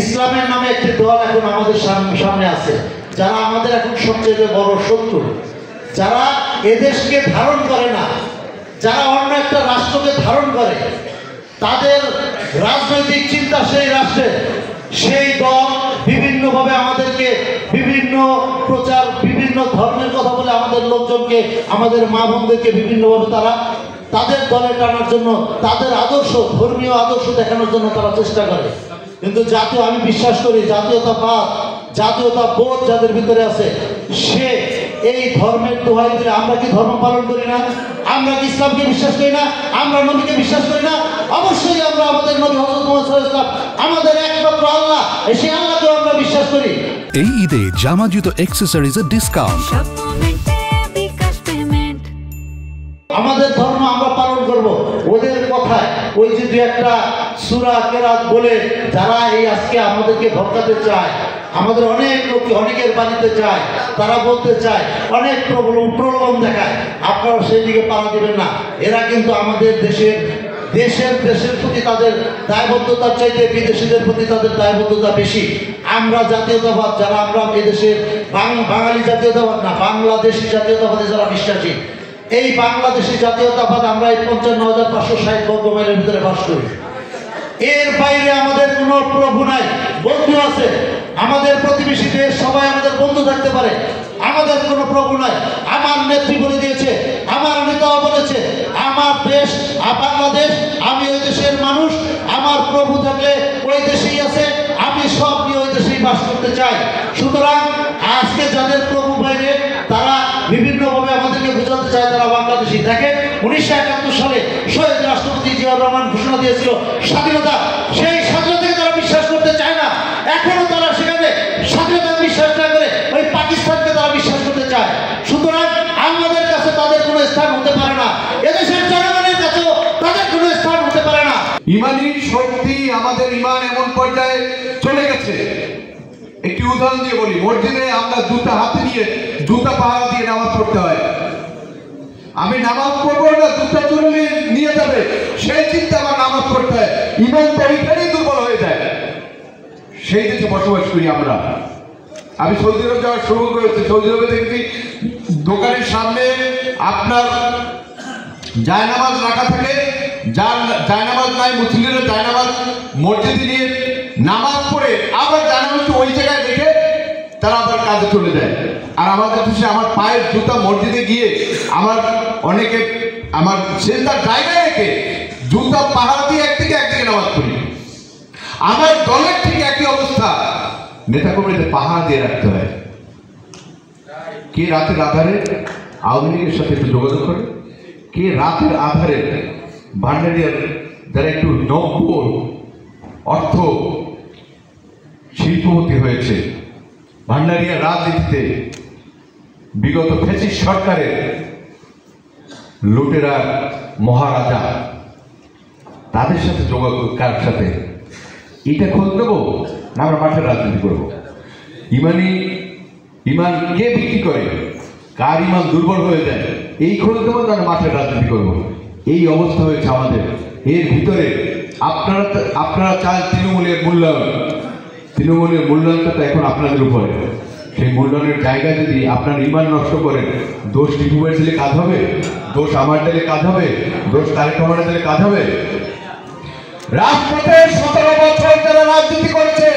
ইসলামের নামে একটি দল এখন আমাদের সামনে আছে, যারা আমাদের এখন সবচেয়ে বড় শত্রু, যারা এদেশকে ধারণ করে না, যারা অন্য একটা রাষ্ট্রকে ধারণ করে, তাদের রাজনৈতিক চিন্তা সেই রাষ্ট্রে, সেই দল বিভিন্নভাবে আমাদেরকে বিভিন্ন প্রচার, বিভিন্ন ধর্মের কথা বলে আমাদের লোকজনকে, আমাদের মা বোনদেরকে বিভিন্নভাবে তারা তাদের দলে টানার জন্য, তাদের আদর্শ, ধর্মীয় আদর্শ দেখানোর জন্য তারা চেষ্টা করে। কিন্তু জাতীয়, আমি বিশ্বাস করি জাতীয়তাবাদ, জাতীয়তা বোধ যাদের ভিতরে আছে, সে এই ধর্মের দোহাই দিয়ে, আমরা কি ধর্ম পালন করি না? আমরা কি ইসলামকে বিশ্বাস করি না? আমরা নবীকে বিশ্বাস করি না? অবশ্যই আমরা আমাদের নবী হযরত মুহাম্মদ সাল্লাল্লাহু আলাইহি ওয়াসাল্লাম, আমাদের একমাত্র আল্লাহ, সেই আল্লাহকে আমরা বিশ্বাস করি। এই ঈদে জামা জুতো অ্যাকসেসরিজের ডিসকাউন্ট। আমাদের ধর্ম আমরা পালন করব। ওদের কথায় ওই যে দু একটা সূরা কেরাত বলে যারা এই আজকে আমাদেরকে ভটকাতে চায়, আমাদের অনেক লোক অনেকের বাড়িতে যায়, তারা বলতে চায়, অনেক প্রলোভন দেখায়, আপনারা সেই দিকে পাড়া দেবেন না। এরা কিন্তু আমাদের দেশের প্রতি তাদের দায়বদ্ধতার চাইতে বিদেশিদের প্রতি তাদের দায়বদ্ধতা বেশি। আমরা জাতীয়তাবাদ যারা, আমরা এদেশের বাঙালি জাতীয়তাবাদ না, বাংলাদেশি জাতীয়তাবাদে যারা বিশ্বাসী, এই বাংলাদেশি জাতীয়তাবাদ আমরা এই ৫৫,৫৬০ বর্গ মাইলের ভিতরে বাস করি। এর বাইরে আমাদের কোনো প্রভু নাই, বন্ধু আছে। আমাদের প্রতিবেশী দেশ সবাই আমাদের বন্ধু থাকতে পারে, আমাদের কোনো প্রভু নাই। আমার নেত্রী বলে দিয়েছে, আমার নেতাও বলেছে, আমার দেশ বাংলাদেশ, আমি ওই দেশের মানুষ, আমার প্রভু থাকলে ওই দেশেই আছে, আমি সব নিয়ে ওই দেশেই বাস করতে চাই। সুতরাং আজকে যাদের প্রভু বাইরে, তারা বিভিন্নভাবে আমাদেরকে বোঝাতে চায় তারা বাংলাদেশি। দেখেন 1971 সালে শহীদ রাষ্ট্রপতি জিয়াউর রহমান ঘোষণা দিয়েছিল স্বাধীনতা, সেই স্বাধীনতাকে তারা বিশ্বাস করতে চায় না। এখনো তারা সেখানে স্বাধীনতা বিশ্বাস না করে ওই পাকিস্তানকে তারা বিশ্বাস করতে চায়। সুতরাং আমাদের কাছে তাদের কোনো স্থান হতে পারে না, এদেশের জনগণের কাছেও তাদের কোনো স্থান হতে পারে না। ইমানি শক্তি, আমাদের ইমান এমন পর্যায়ে চলে গেছে। একটি উদাহরণ দিয়ে বলি, মসজিদে আমরা জুতা হাতে নিয়ে, জুতা পাহাড় দিয়ে নামাজ পড়তে হয়। আমি নামাজ পড়বো না, জুতা চুলে নিয়ে যাবে, সেই চিন্তা আমার নামাজ পড়তে হয়। ইমান তো ওইখানেই দুর্বল হয়ে যায়। সেই দেশে বসবাস করি আমরা। আমি সৌদি আরব যাওয়ার শুরু করেছি, সৌদি আরবে দেখছি দোকানের সামনে আপনার জায়নামাজ রাখা থাকে, যার জায়নামাজ নাই, মুসলিমরা জায়নামাজ মসজিদে নিয়ে নামাজ পড়ে আবার জায়নামাজটা ওই জায়গায় রেখে তারা আবার কাজে চলে যায়। আর আমাদের দেশে আমার পায়ের জুতা মসজিদে গিয়ে আমার অনেকে আমার সেন্টার জায়গায় রেখে জুতা পাহাড় দিয়ে একদিকে নামাজ পড়ি। আমার দলের ঠিক একই অবস্থা, নেতা কর্মীদের পাহাড় দিয়ে রাখতে হয়। কে রাতের আধারে আওয়ামী লীগের সাথে একটু যোগাযোগ করে, কে রাতের আধারে ভান্ডারিয়ার যারা একটু নব্য অর্থ শিল্পপতি হয়েছে, ভান্ডারিয়া রাজনীতিতে বিগত ফ্যাসিস্ট সরকারের লুটেরা মহারাজা, তাদের সাথে যোগাযোগ, কার সাথে এটা খোঁজ দেবো না আমরা মাঠের রাজনীতি করবো? ইমান কে বিক্রি করে, কার ইমান দুর্বল হয়ে যায়, এই খোঁজ দেবো না মাঠের রাজনীতি করবো? এই অবস্থা হয়েছে আমাদের। এর ভিতরে আপনারা চান তৃণমূলের মূল্যায়ন, তৃণমূলের মূল্যায়নটা তো এখন আপনাদের উপরে। সেই মূল্যায়নের জায়গায় যদি আপনার ইমান নষ্ট করেন, দোষ টিপুবের দিলে কাজ হবে, দোষ আমার দিলে কাজ হবে, দোষ তারেক রহমানের দিলে কাজ হবে? রাজপথে 17 বছর যারা রাজনীতি করেছে,